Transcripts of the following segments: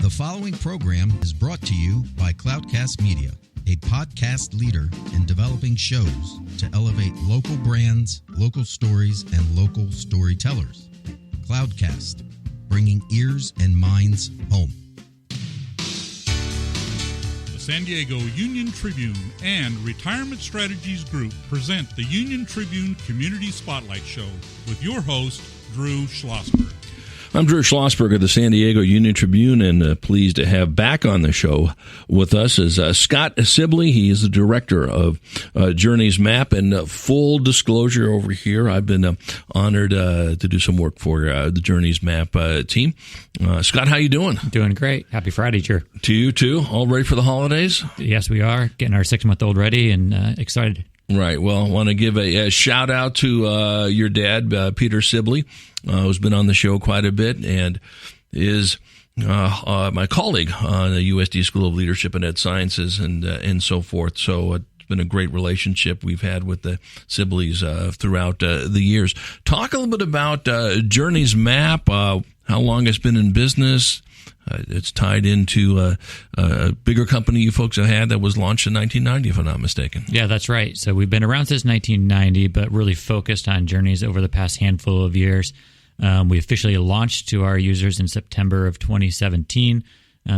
The following program is brought to you by Cloudcast Media, a podcast leader in developing shows to elevate local brands, local stories, and local storytellers. Cloudcast, bringing ears and minds home. The San Diego Union Tribune and Retirement Strategies Group present the Union Tribune Community Spotlight Show with your host, Drew Schlossberg. I'm Drew Schlossberg of the San Diego Union Tribune, and pleased to have back on the show with us is Scott Sibley. He is the director of Journeys Map. And full disclosure over here, I've been honored to do some work for the Journeys Map team. Scott, how you doing? Doing great. Happy Friday, Drew. To you too. All ready for the holidays? Yes, we are. Getting our 6-month-old ready and excited. Right. Well, I want to give a shout out to your dad, Peter Sibley, who's been on the show quite a bit and is my colleague on the USD School of Leadership and Ed Sciences and so forth. So it's been a great relationship we've had with the Sibleys throughout the years. Talk a little bit about Journeys Map, how long it's been in business. It's tied into a bigger company you folks have had that was launched in 1990, if I'm not mistaken. Yeah, that's right. So we've been around since 1990, but really focused on journeys over the past handful of years. We officially launched to our users in September of 2017,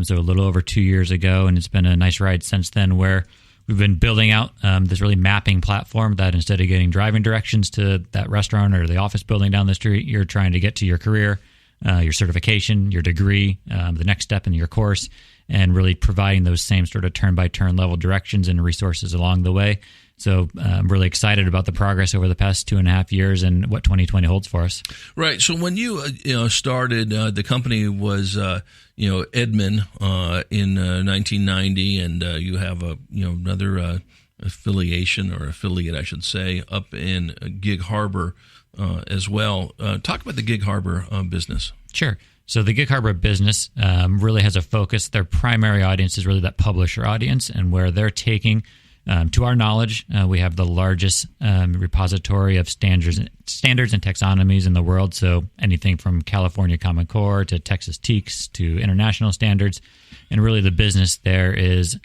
so a little over 2 years ago, and it's been a nice ride since then where we've been building out this really mapping platform that instead of getting driving directions to that restaurant or the office building down the street, you're trying to get to your career, your certification, your degree, the next step in your course, and really providing those same sort of turn-by-turn level directions and resources along the way. So I'm really excited about the progress over the past 2.5 years and what 2020 holds for us. Right. So when you started, the company was Edmond in 1990, and you have another affiliation or affiliate, I should say, up in Gig Harbor as well. Talk about the Gig Harbor business. Sure. So the Gig Harbor business really has a focus. Their primary audience is really that publisher audience, and where they're taking, to our knowledge, we have the largest repository of standards and taxonomies in the world. So anything from California Common Core to Texas TEKS to international standards. And really the business there is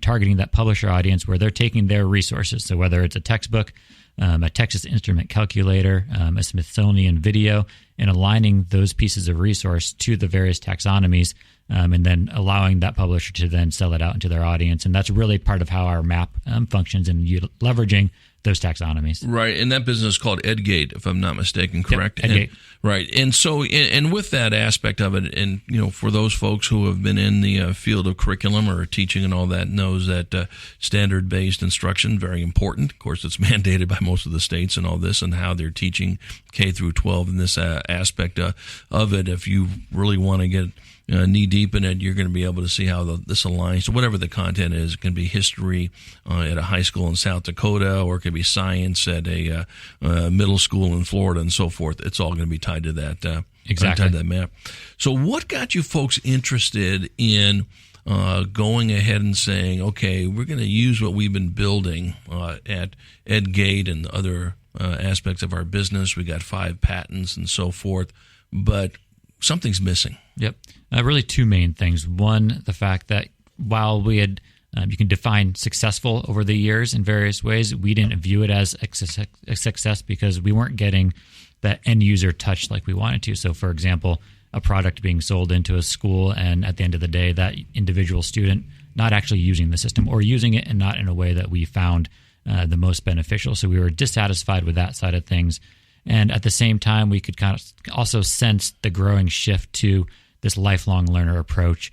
targeting that publisher audience where they're taking their resources. So whether it's a textbook, a Texas Instrument calculator, a Smithsonian video, and aligning those pieces of resource to the various taxonomies, and then allowing that publisher to then sell it out into their audience. And that's really part of how our map functions and leveraging those taxonomies. Right, and that business is called EdGate, if I'm not mistaken, correct? Yep, EdGate. Right, and so, and with that aspect of it, and for those folks who have been in the field of curriculum or teaching and all that, knows that standard-based instruction, very important. Of course, it's mandated by most of the states and all this, and how they're teaching K through 12 in this aspect of it. If you really want to get knee deep in it, you're going to be able to see how this aligns. So whatever the content is, it can be history at a high school in South Dakota, or it can be science at a middle school in Florida, and so forth. It's all going to be tied to that. Exactly. Tied to that map. So what got you folks interested in going ahead and saying, okay, we're going to use what we've been building at EdGate and other aspects of our business. We got 5 patents and so forth, but something's missing. Yep. Really two main things. One, the fact that while we had, you can define successful over the years in various ways, we didn't view it as a success because we weren't getting that end user touch like we wanted to. So for example, a product being sold into a school, and at the end of the day, that individual student not actually using the system or using it and not in a way that we found the most beneficial. So we were dissatisfied with that side of things. And at the same time, we could kind of also sense the growing shift to this lifelong learner approach,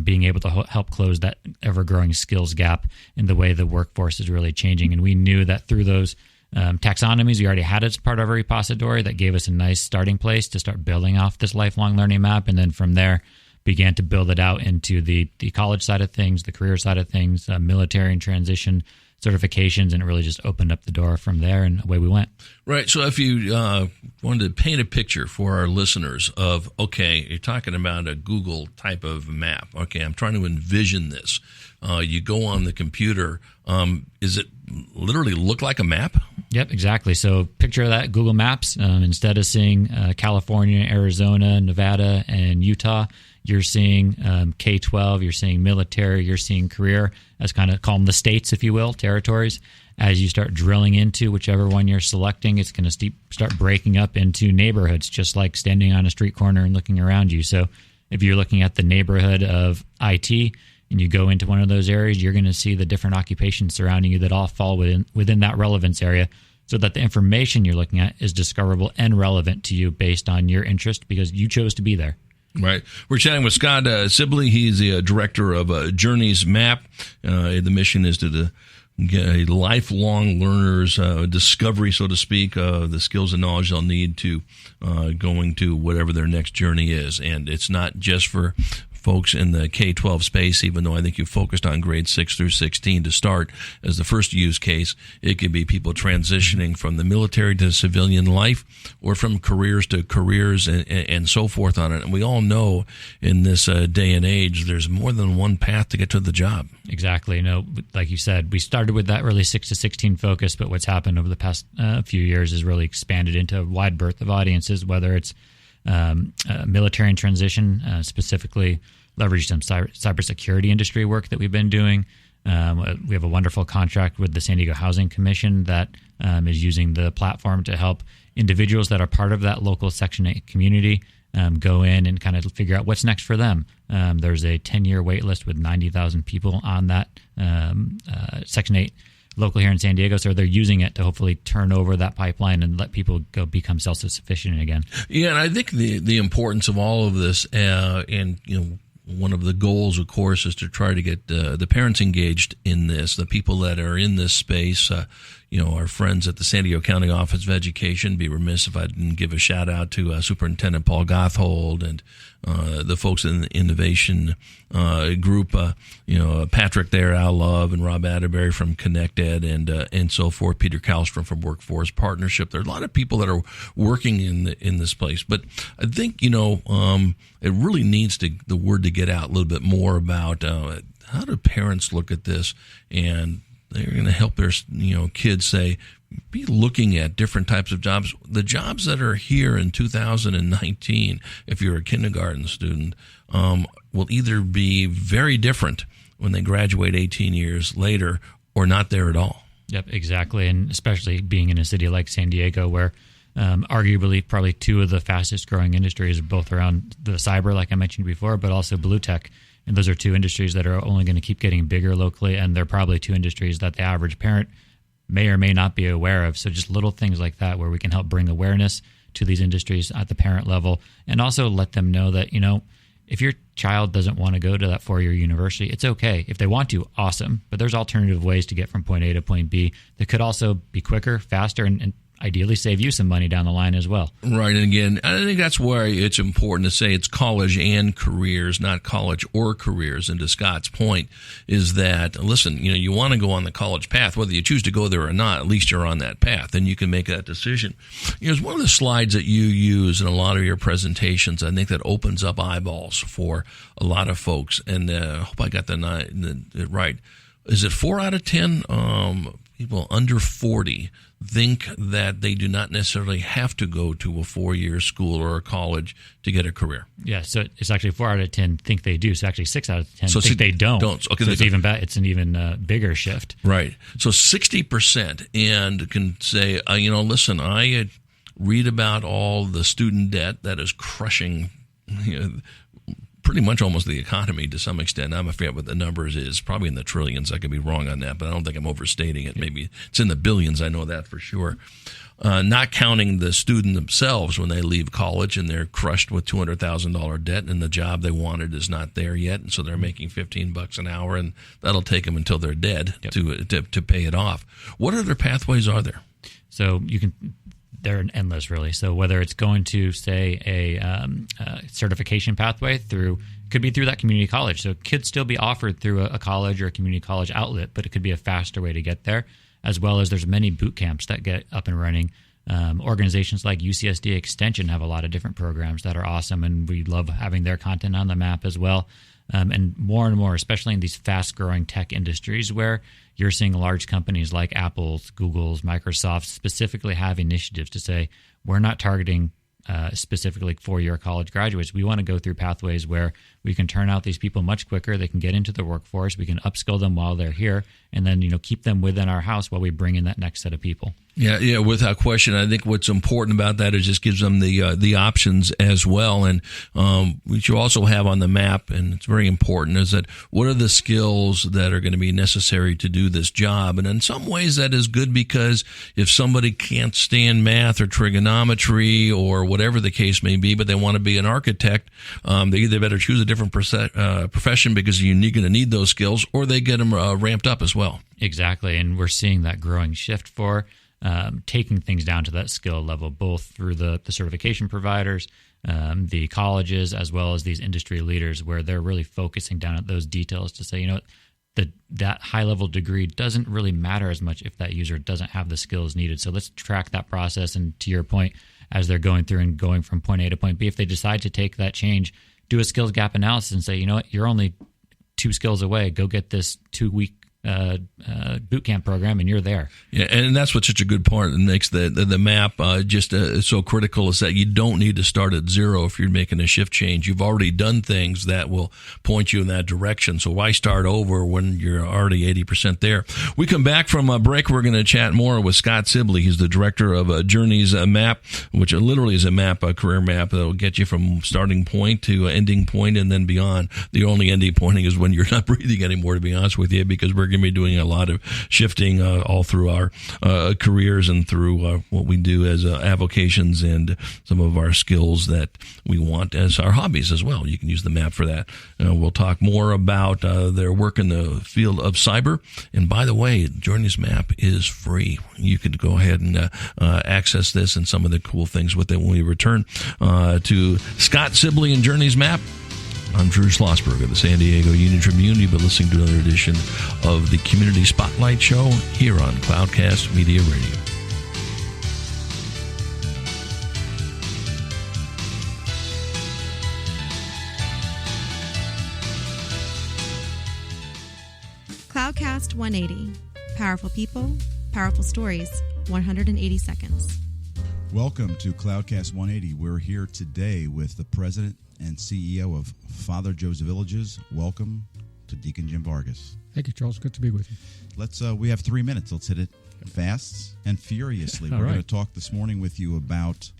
being able to help close that ever-growing skills gap in the way the workforce is really changing. And we knew that through those taxonomies we already had as part of our repository that gave us a nice starting place to start building off this lifelong learning map. And then from there, began to build it out into the college side of things, the career side of things, military and transition certifications, and it really just opened up the door from there, and away we went. Right. So if you wanted to paint a picture for our listeners of, okay, you're talking about a Google type of map. Okay, I'm trying to envision this. You go on the computer. Is it literally look like a map? Yep, exactly. So picture that Google Maps. Instead of seeing California, Arizona, Nevada, and Utah, you're seeing K-12, you're seeing military, you're seeing career, as kind of call them the states, if you will, territories. As you start drilling into whichever one you're selecting, it's going to start breaking up into neighborhoods, just like standing on a street corner and looking around you. So if you're looking at the neighborhood of IT and you go into one of those areas, you're going to see the different occupations surrounding you that all fall within that relevance area, so that the information you're looking at is discoverable and relevant to you based on your interest because you chose to be there. Right. We're chatting with Scott Sibley. He's the director of Journeys Map. The mission is to get a lifelong learner's discovery, so to speak, of the skills and knowledge they'll need to going to whatever their next journey is. And it's not just for folks in the K-12 space, even though I think you focused on grades 6 through 16 to start as the first use case. It could be people transitioning from the military to civilian life or from careers to careers and so forth on it. And we all know in this day and age, there's more than one path to get to the job. Exactly. Like you said, we started with that really 6 to 16 focus, but what's happened over the past few years has really expanded into a wide berth of audiences, whether it's military in transition, specifically leverage some cybersecurity industry work that we've been doing. We have a wonderful contract with the San Diego Housing Commission that is using the platform to help individuals that are part of that local Section 8 community go in and kind of figure out what's next for them. There's a 10-year wait list with 90,000 people on that Section 8 local here in San Diego, so they're using it to hopefully turn over that pipeline and let people go become self-sufficient again. Yeah, and I think the importance of all of this, and one of the goals, of course, is to try to get the parents engaged in this, the people that are in this space. Our friends at the San Diego County Office of Education. Be remiss if I didn't give a shout out to Superintendent Paul Gothold and the folks in the innovation group. Patrick there, Al Love, and Rob Atterbury from ConnectEd, and so forth. Peter Kallstrom from Workforce Partnership. There are a lot of people that are working in this place, but I think it really needs the word to get out a little bit more about how do parents look at this, and they're going to help their kids be looking at different types of jobs. The jobs that are here in 2019, if you're a kindergarten student, will either be very different when they graduate 18 years later or not there at all. Yep, exactly. And especially being in a city like San Diego where arguably probably two of the fastest growing industries are both around the cyber, like I mentioned before, but also blue tech. And those are two industries that are only going to keep getting bigger locally, and they're probably two industries that the average parent may or may not be aware of. So just little things like that where we can help bring awareness to these industries at the parent level, and also let them know that, if your child doesn't want to go to that 4-year university, it's okay. If they want to, awesome. But there's alternative ways to get from point A to point B that could also be quicker, faster, and ideally save you some money down the line as well. Right. And again, I think that's why it's important to say it's college and careers, not college or careers. And to Scott's point is that, listen, you want to go on the college path, whether you choose to go there or not, at least you're on that path and you can make that decision. It's one of the slides that you use in a lot of your presentations, I think, that opens up eyeballs for a lot of folks. And I hope I got it right. Is it 4 out of 10 people under 40 think that they do not necessarily have to go to a 4-year school or a college to get a career? Yeah, so it's actually 4 out of 10 think they do. So actually 6 out of 10 think they don't. Okay, so it's even it's an even bigger shift. Right. So 60% and can say, listen, I read about all the student debt that is crushing pretty much almost the economy to some extent. I forget what the numbers is, probably in the trillions. I could be wrong on that, but I don't think I'm overstating it. Maybe it's in the billions. I know that for sure. Not counting the student themselves when they leave college and they're crushed with $200,000 debt and the job they wanted is not there yet. And so they're making $15 an hour and that'll take them until they're dead to pay it off. What other pathways are there? So they're endless, really. So whether it's going to, say, a certification pathway could be through that community college. So it could still be offered through a college or a community college outlet, but it could be a faster way to get there, as well as there's many boot camps that get up and running Organizations like UCSD Extension have a lot of different programs that are awesome, and we love having their content on the map as well. And more, especially in these fast-growing tech industries where you're seeing large companies like Apple's, Google's, Microsoft specifically have initiatives to say, we're not targeting specifically four-year college graduates. We want to go through pathways where we can turn out these people much quicker. They can get into the workforce. We can upskill them while they're here, and then keep them within our house while we bring in that next set of people. Yeah, without question. I think what's important about that is just gives them the options as well. And what you also have on the map, and it's very important, is that what are the skills that are going to be necessary to do this job? And in some ways that is good, because if somebody can't stand math or trigonometry or whatever the case may be, but they want to be an architect, they either better choose a different profession because you're going to need those skills, or they get them ramped up as well. Exactly. And we're seeing that growing shift for taking things down to that skill level, both through the certification providers, the colleges, as well as these industry leaders, where they're really focusing down at those details to say, that high-level degree doesn't really matter as much if that user doesn't have the skills needed. So let's track that process. And to your point, as they're going through and going from point A to point B, if they decide to take that change, do a skills gap analysis and say, you're only 2 skills away. Go get this 2-week boot camp program, and you're there. Yeah, and that's what's such a good part that makes the map just so critical, is that you don't need to start at zero if you're making a shift change. You've already done things that will point you in that direction. So why start over when you're already 80% there? We come back from a break. We're going to chat more with Scott Sibley. He's the director of Journeys Map, which literally is a career map that will get you from starting point to ending point and then beyond. The only ending pointing is when you're not breathing anymore, to be honest with you, because we're going to be doing a lot of shifting all through our careers and through what we do as avocations and some of our skills that we want as our hobbies as well. You can use the map for that. We'll talk more about their work in the field of cyber. And by the way, Journeys Map is free. You could go ahead and access this and some of the cool things with it when we return to Scott Sibley and Journeys Map. I'm Drew Schlossberg of the San Diego Union Tribune. You've been listening to another edition of the Community Spotlight Show here on Cloudcast Media Radio. Cloudcast 180. Powerful people, powerful stories, 180 seconds. Welcome to Cloudcast 180. We're here today with the president and CEO of Father Joe's Villages. Welcome to Deacon Jim Vargas. Thank you, Charles. Good to be with you. We have 3 minutes. Let's hit it fast and furiously. We're going to talk this morning with you about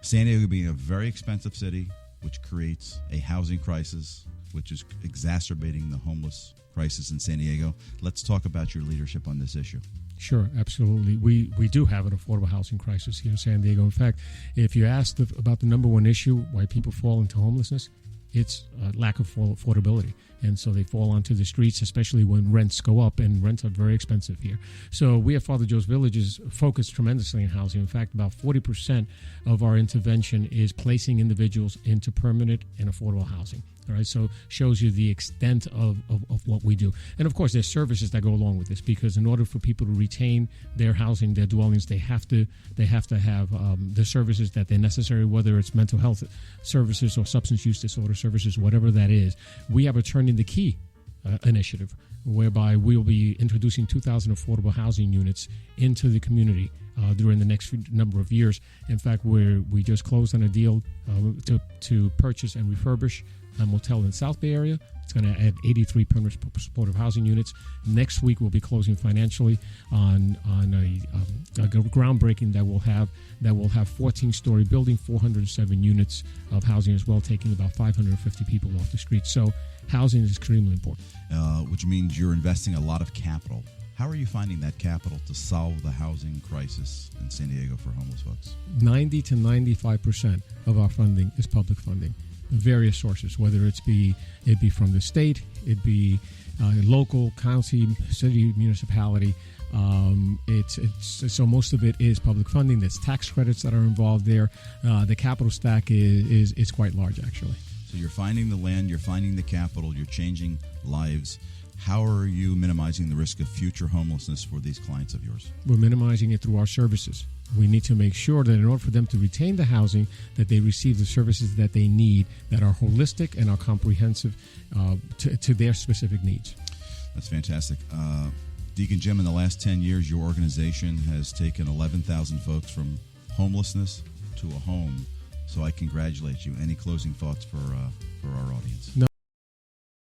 San Diego being a very expensive city, which creates a housing crisis, which is exacerbating the homeless crisis in San Diego. Let's talk about your leadership on this issue. Sure, absolutely. We do have an affordable housing crisis here in San Diego. In fact, if you ask about the number one issue why people fall into homelessness, it's lack of affordability. And so they fall onto the streets, especially when rents go up, and rents are very expensive here. So we at Father Joe's Villages focus tremendously on housing. In fact, about 40% of our intervention is placing individuals into permanent and affordable housing. All right, so shows you the extent of what we do. And of course, there's services that go along with this, because in order for people to retain their housing, their dwellings, they have to have the services that they're necessary, whether it's mental health services or substance use disorder services, whatever that is. We have a Turning the Key initiative, whereby we'll be introducing 2,000 affordable housing units into the community during the next number of years. In fact, we just closed on a deal to purchase and refurbish a motel in the South Bay area. It's going to add 83 permanent supportive housing units. Next week, we'll be closing financially on a groundbreaking that will have 14-story building, 407 units of housing as well, taking about 550 people off the street. So housing is extremely important. Which means you're investing a lot of capital. How are you finding that capital to solve the housing crisis in San Diego for homeless folks? 90 to 95% of our funding is public funding. Various sources, whether it be from the state, it be local, county, city, municipality. So most of it is public funding. There's tax credits that are involved there. The capital stack is quite large, actually. So you're finding the land, you're finding the capital, you're changing lives. How are you minimizing the risk of future homelessness for these clients of yours? We're minimizing it through our services. We need to make sure that in order for them to retain the housing, that they receive the services that they need that are holistic and are comprehensive to their specific needs. That's fantastic. Deacon Jim, in the last 10 years, your organization has taken 11,000 folks from homelessness to a home. So I congratulate you. Any closing thoughts for our audience? No.